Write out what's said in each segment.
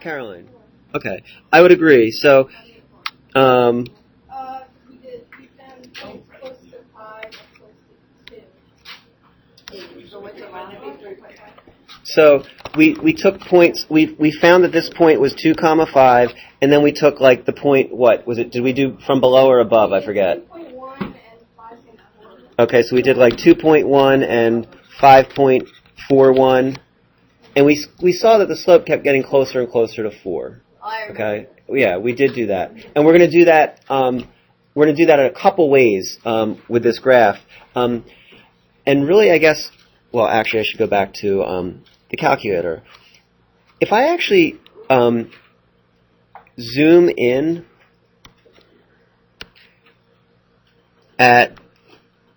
Caroline. Okay, I would agree. So, um, We found points close to 5 and close to 2. So what's around 3.5? so we took points. We found that this point was 2 comma 5, and then we took like the point. What was it? Did we do from below or above? I forget. 2.1 and 5.4. Okay, so we did like 2.1 and 5.41, and we saw that the slope kept getting closer and closer to 4. Okay, yeah, we did do that, and we're going to do that. We're going to do that in a couple ways with this graph, and really, I guess. Well, actually, I should go back to the calculator. If I actually zoom in at,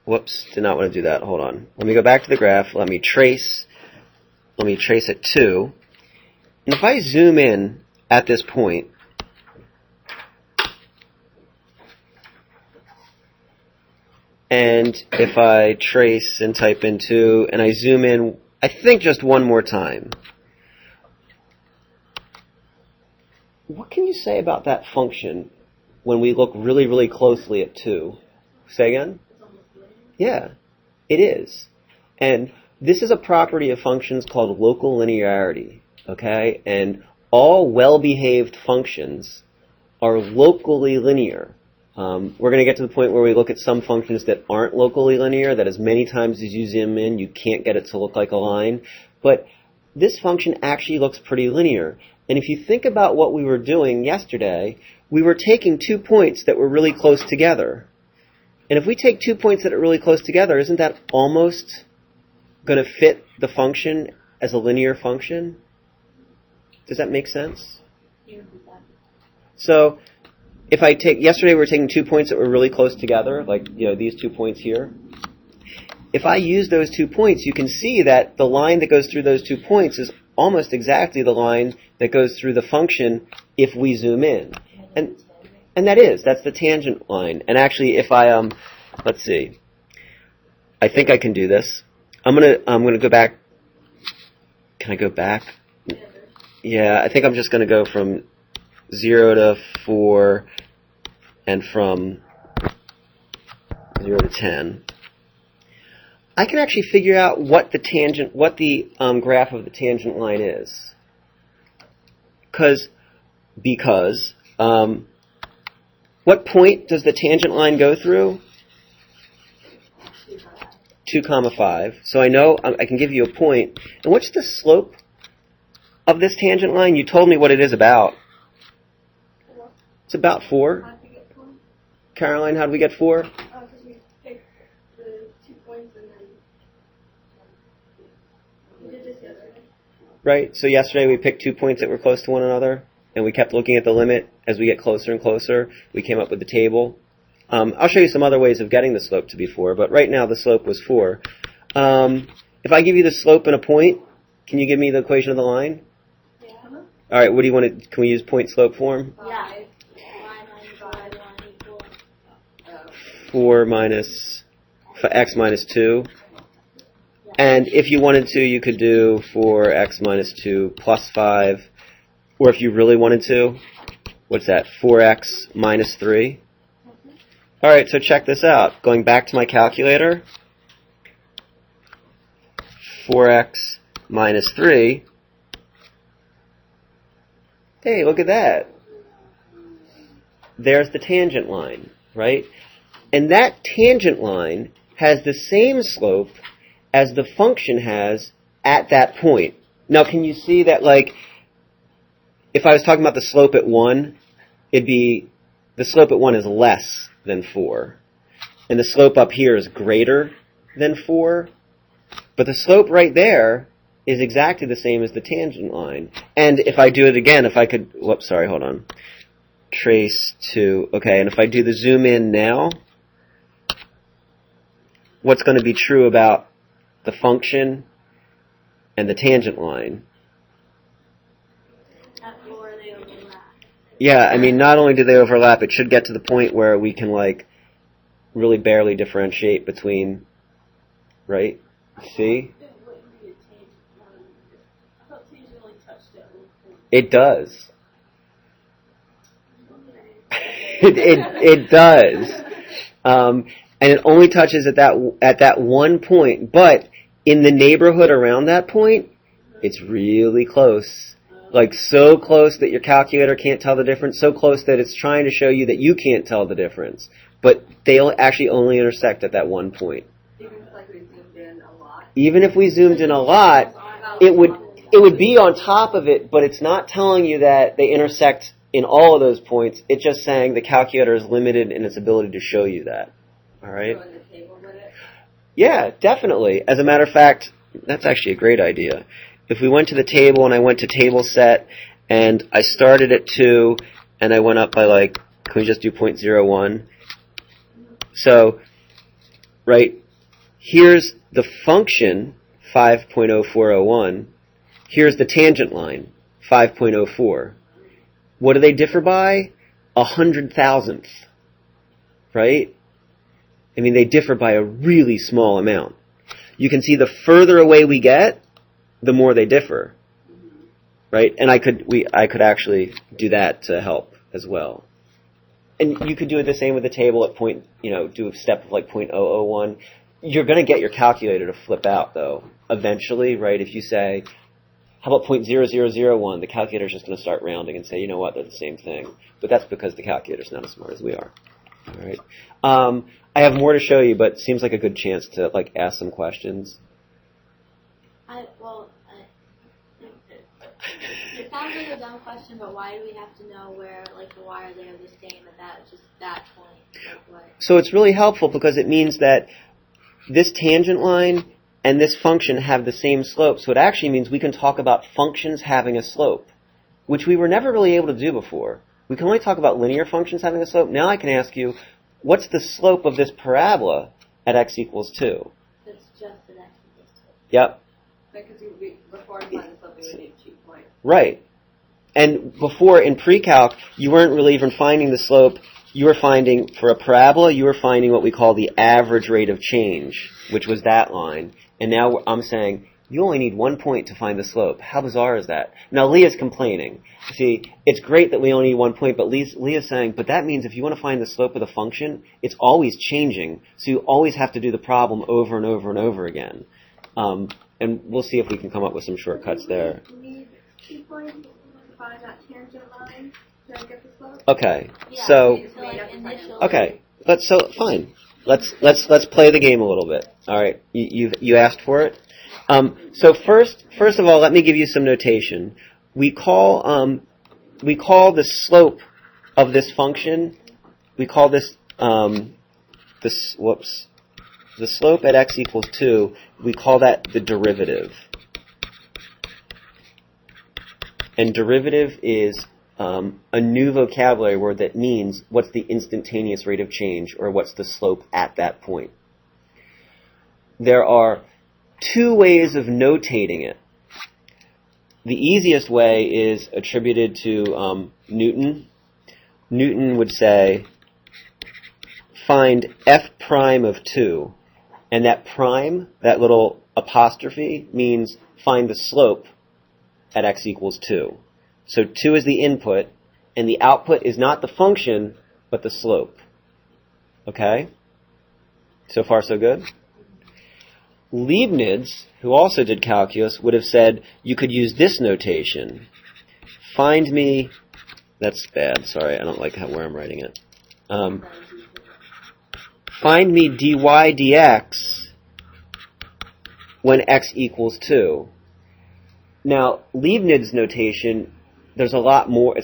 whoops, did not want to do that. Hold on. Let me go back to the graph. Let me trace at 2. And if I zoom in at this point, and if I trace and type in 2, and I zoom in, I think just one more time. What can you say about that function when we look really, really closely at 2? Say again? Yeah, it is. And this is a property of functions called local linearity, okay? And all well-behaved functions are locally linear. We're going to get to the point where we look at some functions that aren't locally linear, that as many times as you zoom in, you can't get it to look like a line. But this function actually looks pretty linear. And if you think about what we were doing yesterday, we were taking 2 points that were really close together. And if we take 2 points that are really close together, isn't that almost going to fit the function as a linear function? Does that make sense? So, if I take, yesterday we were taking 2 points that were really close together, like, these 2 points here. If I use those 2 points, you can see that the line that goes through those 2 points is almost exactly the line that goes through the function if we zoom in. And that's the tangent line. And actually, if I, let's see, I think I can do this. I'm gonna go back. Can I go back? Yeah, I think I'm just gonna go from 0 to 4 and from 0 to 10. I can actually figure out what the graph of the tangent line is. Because what point does the tangent line go through? 2 comma 5. So I know I can give you a point. And what's the slope of this tangent line? You told me what it is about. It's about 4. Caroline, how did we get 4? Because we picked the 2 points and then we did this yesterday. Right? So yesterday we picked 2 points that were close to one another, and we kept looking at the limit as we get closer and closer. We came up with the table. I'll show you some other ways of getting the slope to be 4, but right now the slope was 4. If I give you the slope and a point, can you give me the equation of the line? Yeah. All right, what do you want to, can we use point slope form? Yeah. 4 minus x minus 2. And if you wanted to, you could do 4x minus 2 plus 5. Or if you really wanted to, what's that? 4x minus 3. All right, so check this out. Going back to my calculator, 4x minus 3. Hey, look at that. There's the tangent line, right? And that tangent line has the same slope as the function has at that point. Now, can you see that, like, if I was talking about the slope at 1, it'd be, the slope at 1 is less than 4. And the slope up here is greater than 4. But the slope right there is exactly the same as the tangent line. And if I do it again, if I could, whoops, sorry, hold on. Trace to, okay, and if I do the zoom in now, what's going to be true about the function and the tangent line? Yeah, I mean, not only do they overlap, it should get to the point where we can, like, really barely differentiate between, right? See? It does. It does. And it only touches at that one point. But in the neighborhood around that point, it's really close. Like so close that your calculator can't tell the difference, so close that it's trying to show you that you can't tell the difference. But they actually only intersect at that one point. Even if we zoomed in a lot, it would be on top of it, but it's not telling you that they intersect in all of those points. It's just saying the calculator is limited in its ability to show you that. All right? Yeah, definitely. As a matter of fact, that's actually a great idea. If we went to the table and I went to table set and I started at 2 and I went up by can we just do 0.01? So, right, here's the function, 5.0401. Here's the tangent line, 5.04. What do they differ by? 100,000th, right? I mean, they differ by a really small amount. You can see the further away we get, the more they differ, right? And I could actually do that to help as well. And you could do it the same with the table at do a step of 0.001. You're going to get your calculator to flip out, though, eventually, right? If you say, how about 0.0001, the calculator's just going to start rounding and say, you know what, they're the same thing. But that's because the calculator's not as smart as we are. All right. I have more to show you, but it seems like a good chance to ask some questions. It sounds like a dumb question, but why do we have to know where why are they the same at that point? So it's really helpful because it means that this tangent line and this function have the same slope. So it actually means we can talk about functions having a slope, which we were never really able to do before. We can only talk about linear functions having a slope. Now I can ask you, what's the slope of this parabola at x equals 2? It's just at x equals 2. Yep. Because before you find the slope, we would need 2 points. Right. And before, in pre-calc, you weren't really even finding the slope. You were finding, for a parabola, you were finding what we call the average rate of change, which was that line. And now I'm saying, you only need 1 point to find the slope. How bizarre is that? Now, Leah's complaining. See, it's great that we only need 1 point, but Leah's saying, but that means if you want to find the slope of the function, it's always changing. So you always have to do the problem over and over and over again. And we'll see if we can come up with some shortcuts there. You need 2 points to find that tangent line to get the slope? Okay. Yeah, So, initially. okay. Fine. Let's play the game a little bit. All right. You asked for it. So first of all, let me give you some notation. We call the slope of this function. We call this the slope at x equals 2. We call that the derivative. And derivative is a new vocabulary word that means what's the instantaneous rate of change, or what's the slope at that point. There are 2 ways of notating it. The easiest way is attributed to Newton. Newton would say, find f prime of 2. And that prime, that little apostrophe, means find the slope at x equals 2. So 2 is the input, and the output is not the function, but the slope. Okay? So far, so good? Leibniz, who also did calculus, would have said you could use this notation. Find me... That's bad. Sorry, I don't like where I'm writing it. Find me dy dx when x equals 2. Now, Leibniz notation, it's a lot more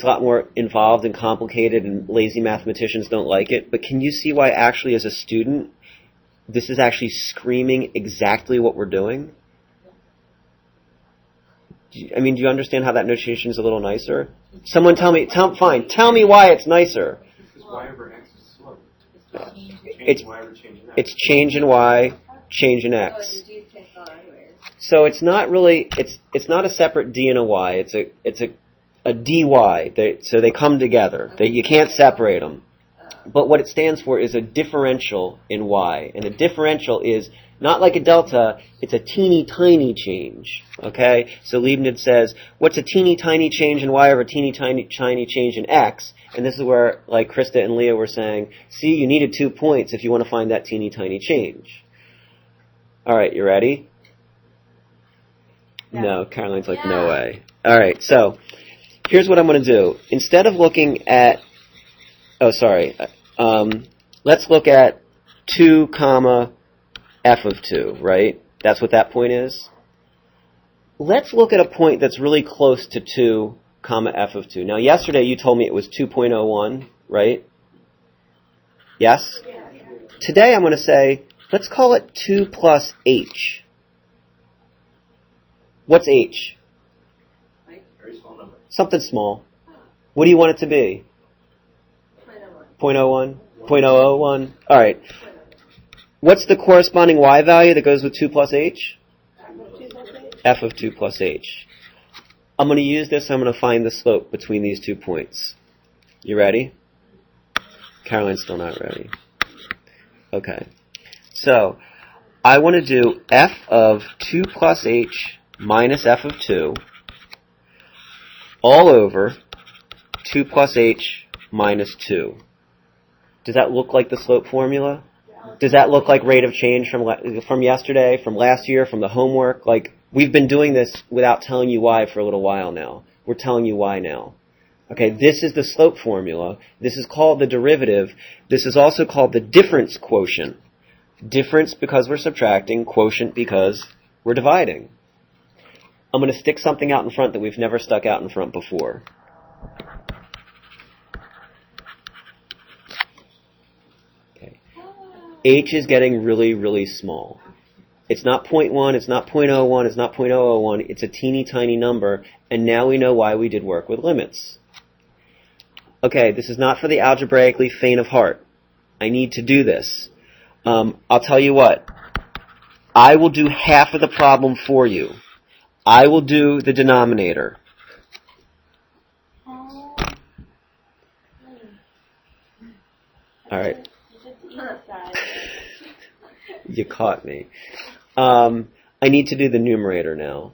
involved and complicated, and lazy mathematicians don't like it. But can you see why actually as a student, this is actually screaming exactly what we're doing? Do you understand how that notation is a little nicer? Someone tell me why it's nicer. Because y over x is slope. It's change in y, change in x. So it's not really, it's not a separate d and a y, it's a dy. So they come together. You can't separate them. But what it stands for is a differential in y. And a differential is Not like a delta, it's a teeny tiny change. Okay? So Leibniz says, what's a teeny tiny change in y over a teeny tiny change in x? And this is where, like Krista and Leah were saying, see, you needed 2 points if you want to find that teeny tiny change. Alright, you ready? Yeah. No, Caroline's like, no way. Alright, so, here's what I'm going to do. Instead of looking at, let's look at 2 comma f of 2, right? That's what that point is. Let's look at a point that's really close to 2 comma f of 2. Now, yesterday you told me it was 2.01, right? Yes? Today I'm going to say, let's call it 2 plus h. What's h? Very small number. Something small. What do you want it to be? 0.01? 0.001? Alright. What's the corresponding y value that goes with 2 plus h? F of 2 plus h. I'm going to use this, I'm going to find the slope between these 2 points. You ready? Caroline's still not ready. Okay. So, I want to do f of 2 plus h minus f of 2 all over 2 plus h minus 2. Does that look like the slope formula? Does that look like rate of change from yesterday, from last year, from the homework? Like, we've been doing this without telling you why for a little while now. We're telling you why now. Okay, this is the slope formula. This is called the derivative. This is also called the difference quotient. Difference because we're subtracting, quotient because we're dividing. I'm going to stick something out in front that we've never stuck out in front before. Okay. H is getting really, really small. It's not 0.1, it's not 0.01, it's not 0.001, it's a teeny tiny number, and now we know why we did work with limits. Okay, this is not for the algebraically faint of heart. I need to do this. I'll tell you what. I will do half of the problem for you. I will do the denominator. All right. You caught me. I need to do the numerator now.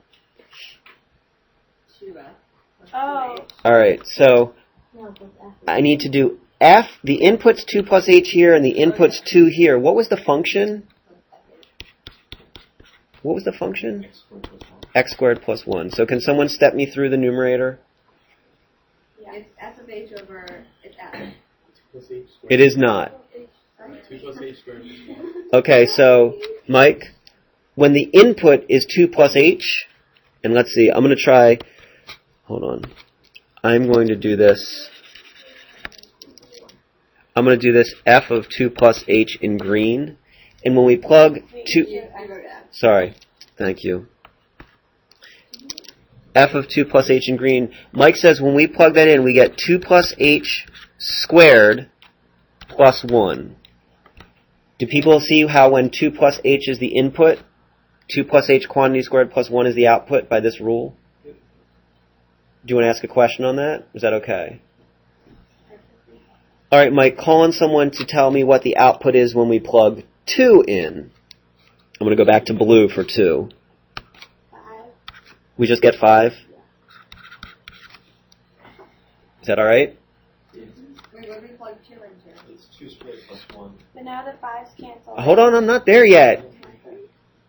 Oh. All right, so I need to do f. The input's 2 plus h here, and the input's 2 here. What was the function? What was the function? X squared plus 1. So can someone step me through the numerator? Yeah. It's f of h over, it's f. It is not. 2 plus h squared plus 1. Okay, so, Mike, when the input is 2 plus h, and let's see, I'm going to try, hold on, I'm going to do this, I'm going to do this f of 2 plus h in green, and when we plug 2, sorry, thank you, f of 2 plus h in green, Mike says when we plug that in, we get 2 plus h squared plus 1. Do people see how when 2 plus h is the input, 2 plus h quantity squared plus 1 is the output by this rule? Do you want to ask a question on that? Is that okay? All right, Mike, call on someone to tell me what the output is when we plug 2 in. I'm going to go back to blue for 2. 5. We just get 5? Is that all right? Wait, what do we plug 2 into? It's 2 squared plus 1. But now the 5s cancel. Hold on, I'm not there yet.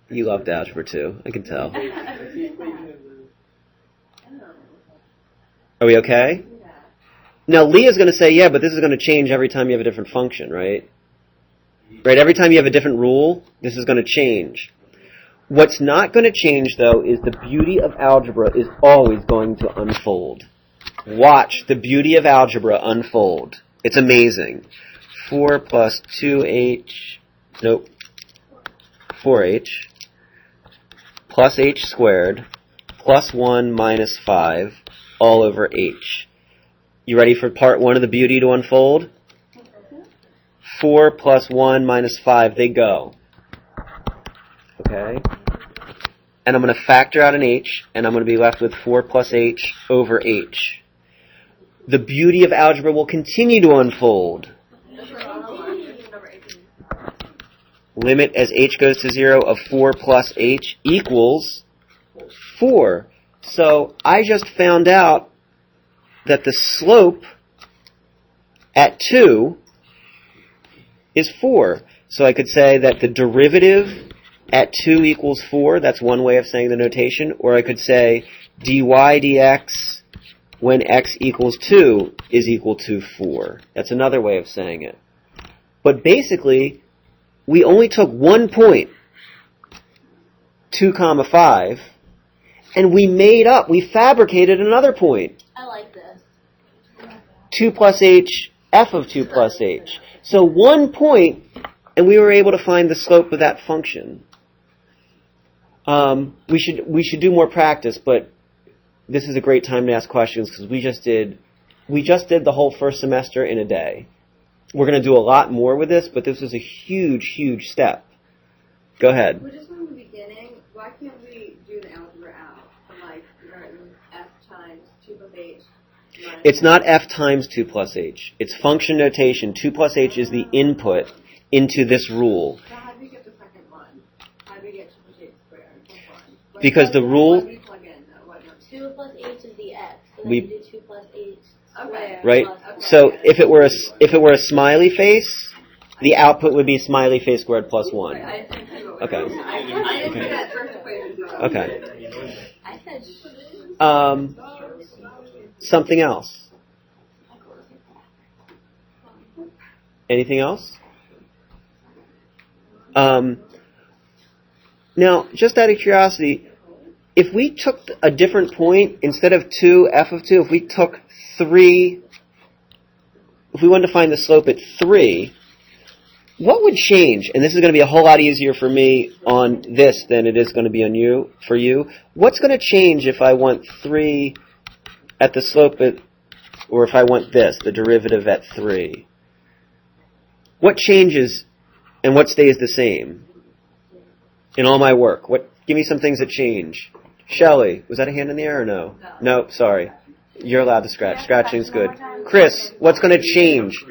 You loved algebra 2, I can tell. Are we okay? Now, Leah's going to say, yeah, but this is going to change every time you have a different function, right? Right, every time you have a different rule, this is going to change. What's not going to change, though, is the beauty of algebra is always going to unfold. Watch the beauty of algebra unfold. It's amazing. 4 plus 2h, nope, 4h, plus h squared, plus 1 minus 5, all over h. You ready for part 1 of the beauty to unfold? 4 plus 1 minus 5, they go. Okay? And I'm going to factor out an h, and I'm going to be left with 4 plus h over h. The beauty of algebra will continue to unfold. limit as h goes to 0 of 4 plus h equals 4. So I just found out that the slope at 2 is 4. So I could say that the derivative at 2 equals 4. That's one way of saying the notation. Or I could say dy dx when x equals 2 is equal to 4. That's another way of saying it. But basically, we only took one point, 2 comma 5, and we fabricated another point, I like this. 2 plus h, f of 2 plus h. So 1 point, and we were able to find the slope of that function. We should do more practice, but this is a great time to ask questions because we just did the whole first semester in a day. We're going to do a lot more with this, but this is a huge, huge step. Go ahead. Well, just from the beginning, why can't we do the algebra out? Like, f times 2 plus h. It's not f times 2 plus h. It's function notation. 2 plus h is the input into this rule. So how do we get the second one? How do we get 2 plus h squared? Like, Because the rule... What do we plug in, though? What number? 2 plus h is the x. So then We- you do 2 plus h squared. Okay. Right? plus Okay. So if it were a smiley face, the output would be smiley face squared plus 1. I didn't see what Okay. I didn't see that first equation. So Okay. I said Something else? Anything else? Now, just out of curiosity, if we took a different point, instead of 2, f of 2, if we took 3, if we wanted to find the slope at 3, what would change? And this is going to be a whole lot easier for me on this than it is going to be on you, for you. What's going to change if I want 3 at the slope at, or if I want this, the derivative at 3? What changes and what stays the same in all my work? Give me some things that change. Shelley, was that a hand in the air or no? No, sorry. You're allowed to scratch. Scratching's good. Chris, what's going to change?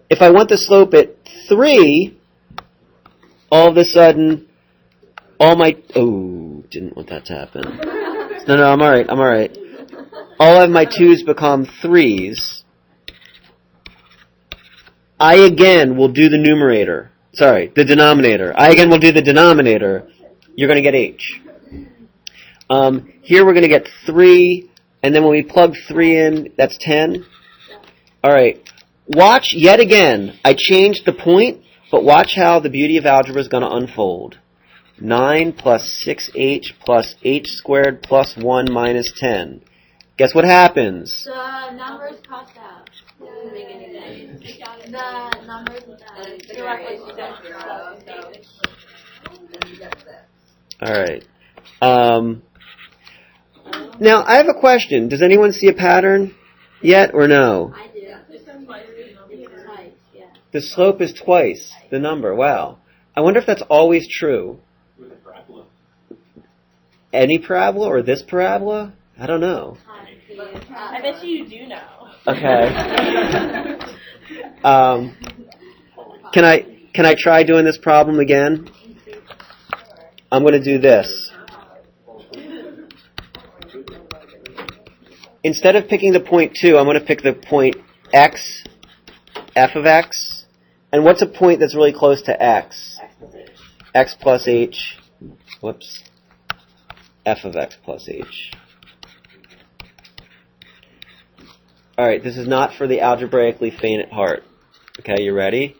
If I want the slope at 3, all of a sudden, didn't want that to happen. No, I'm alright. All of my 2's become 3's. I again will do the denominator. I again will do the denominator. You're going to get h. Here we're going to get 3, and then when we plug 3 in, that's 10. Alright. Watch, yet again, I changed the point, but watch how the beauty of algebra is going to unfold. 9 plus 6h plus h squared plus 1 minus 10. Guess what happens? the numbers cross out. Doesn't make any sense. The numbers directly Alright. Now, I have a question. Does anyone see a pattern yet or no? I do. It's twice, yeah. The slope is twice the number. Wow. I wonder if that's always true. With a parabola. Any parabola or this parabola? I don't know. I bet you do know. Okay. Can I try doing this problem again? I'm going to do this. Instead of picking the point 2, I'm going to pick the point x, f of x. And what's a point that's really close to x? X plus h. Whoops. F of x plus h. Alright, this is not for the algebraically faint at heart. Okay, you ready?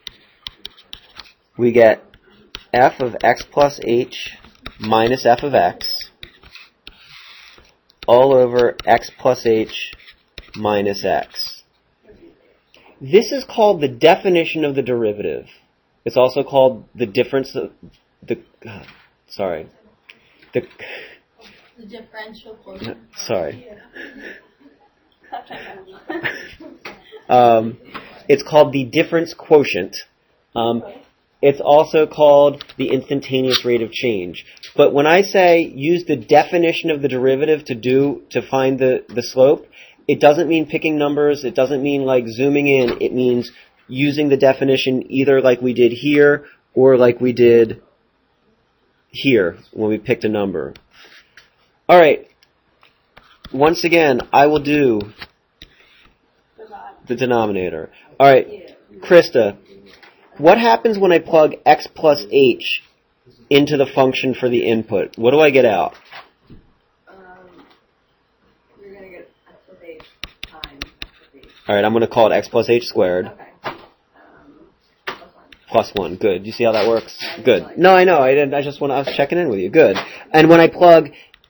We get f of x plus h minus f of x all over x plus h minus x. This is called the definition of the derivative. It's also called the difference of the differential quotient. Sorry. It's called the difference quotient. It's also called the instantaneous rate of change. But when I say use the definition of the derivative to find the slope, it doesn't mean picking numbers. It doesn't mean like zooming in. It means using the definition either like we did here or like we did here when we picked a number. All right. Once again, I will do the denominator. All right, Krista, what happens when I plug x plus h into the function for the input? What do I get out? You're going to get x plus h times x plus h. All right, I'm going to call it x plus h squared. Okay. Plus 1. Good. You see how that works? Good. No, I know. I didn't. I was checking in with you. Good. And when I plug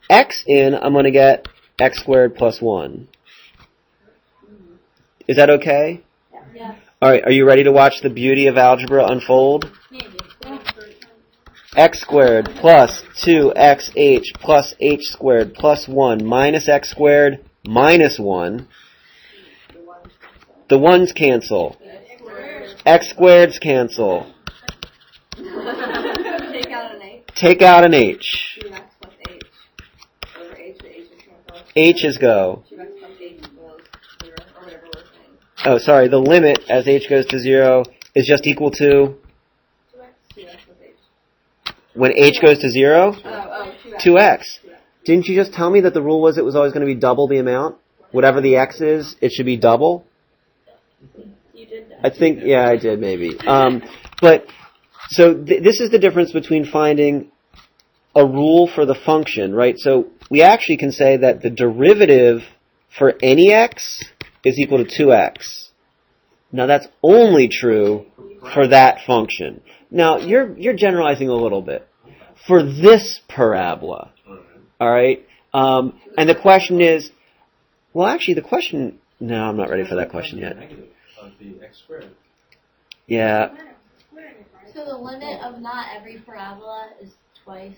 x in, I'm going to get x squared plus 1. Is that okay? Yeah. All right. Are you ready to watch the beauty of algebra unfold? Maybe. X squared plus 2xh plus h squared plus 1 minus x squared minus 1. The ones cancel. X squareds cancel. Take out an h. Take out an h. 2x plus h. Over h, the h is cancelled. H's go. 2x plus h equals 0, or whatever we're saying. Oh, sorry. The limit as h goes to 0 is just equal to 2x plus h. when h goes to 0? 2x. 2x. Didn't you just tell me that the rule was it was always going to be double the amount? Whatever the x is, it should be double? You did that. I think, yeah, I did maybe. But, so this is the difference between finding a rule for the function, right? So we actually can say that the derivative for any x is equal to 2x. Now that's only true for that function. Now you're generalizing a little bit. For this parabola, all right? And the question is, well, actually the question, no, I'm not ready for that question yet. Negative of the x squared. Yeah. So the limit of not every parabola is twice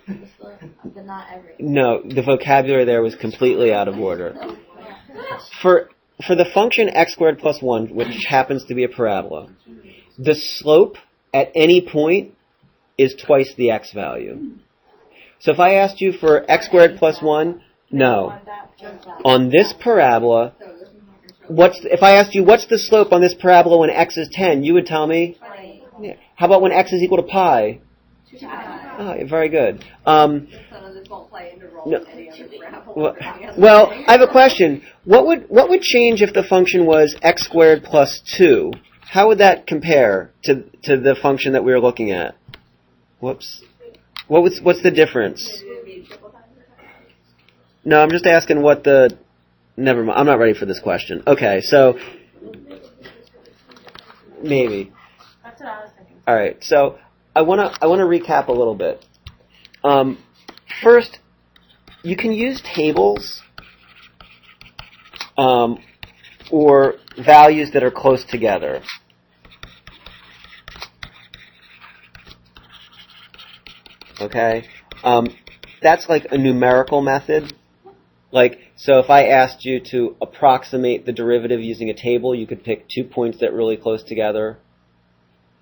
the slope of the not every. No, the vocabulary there was completely out of order. For the function x squared plus 1, which happens to be a parabola, the slope at any point is twice the x value. So if I asked you for x squared plus 1, no. On this parabola, if I asked you what's the slope on this parabola when x is 10, you would tell me? 20. Yeah. How about when x is equal to pi? 2 Oh, very good. None of this won't play into role No. in any other parabola. Well, I have a question. What would change if the function was x squared plus 2? How would that compare to the function that we were looking at? Whoops. What's the difference? No, I'm just asking what the... Never mind. I'm not ready for this question. Okay, so... Maybe. That's what I was thinking. All right, so I want to recap a little bit. First, you can use tables or values that are close together. Okay, that's like a numerical method. Like, so if I asked you to approximate the derivative using a table, you could pick 2 points that are really close together.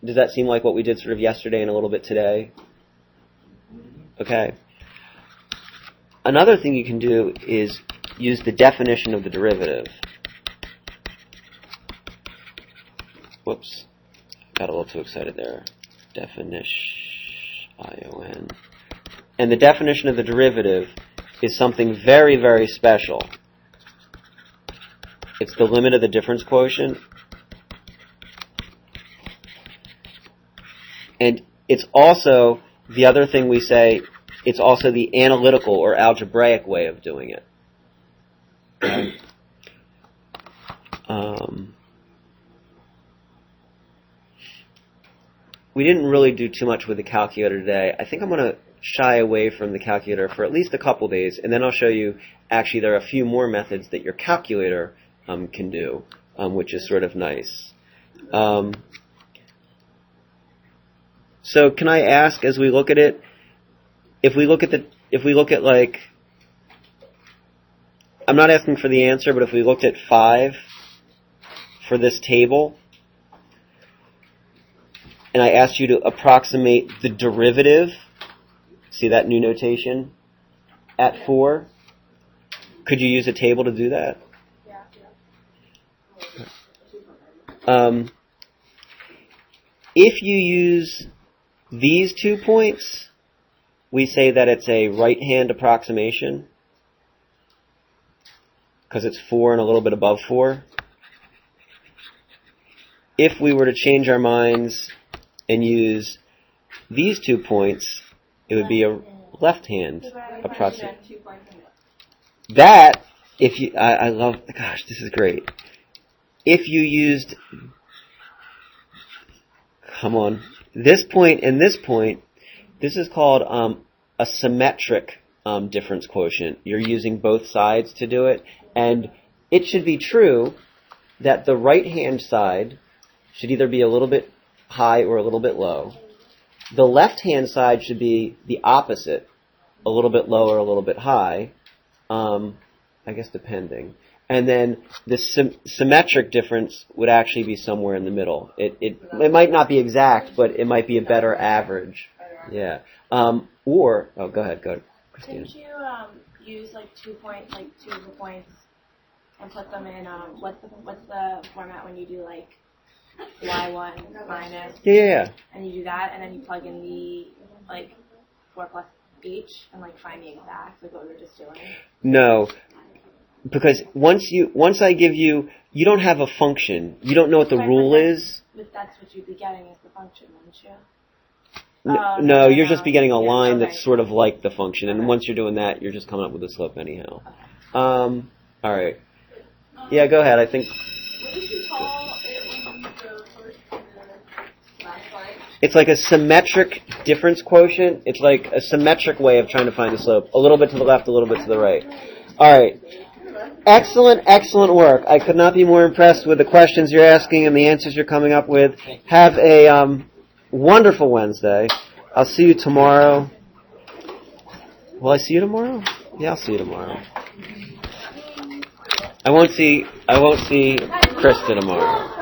Does that seem like what we did sort of yesterday and a little bit today? Okay. Another thing you can do is use the definition of the derivative. Whoops. Got a little too excited there. ION. And the definition of the derivative is something very, very special. It's the limit of the difference quotient. And it's also, the other thing we say, it's also the analytical or algebraic way of doing it. We didn't really do too much with the calculator today. I think I'm going to shy away from the calculator for at least a couple days, and then I'll show you, actually, there are a few more methods that your calculator can do, which is sort of nice. So can I ask, as we look at it, if we look at like, I'm not asking for the answer, but if we looked at 5 for this table, and I asked you to approximate the derivative, see that new notation, at 4, could you use a table to do that? If you use these 2 points, we say that it's a right-hand approximation because it's 4 and a little bit above 4. If we were to change our minds and use these 2 points, it would be a left-hand approximation. That, if you, I love, gosh, this is great. If you used, come on, this point and this point, this is called a symmetric difference quotient. You're using both sides to do it, and it should be true that the right-hand side should either be a little bit high or a little bit low. The left-hand side should be the opposite, a little bit low or a little bit high, I guess depending. And then the symmetric difference would actually be somewhere in the middle. It might not be exact, but it might be a better average. Yeah. Or, go ahead, Christina. Didn't you use like 2 of the points and put them in, what's the format when you do like y1 minus? Yeah. And you do that, and then you plug in the like 4 plus h and like find the exact, like what we were just doing? No. Because once I give you don't have a function. You don't know what the rule is. But that's what you'd be getting is the function, wouldn't you? No, you're just be getting a line that's sort of like the function, and once you're doing that, you're just coming up with the slope anyhow. All right. Yeah, go ahead. I think. What did you call it when you used the first and the last slide? It's like a symmetric difference quotient. It's like a symmetric way of trying to find the slope. A little bit to the left, a little bit to the right. All right. Excellent work. I could not be more impressed with the questions you're asking and the answers you're coming up with. Have a wonderful Wednesday. I'll see you tomorrow. Will I see you tomorrow? Yeah, I'll see you tomorrow. I won't see Krista tomorrow.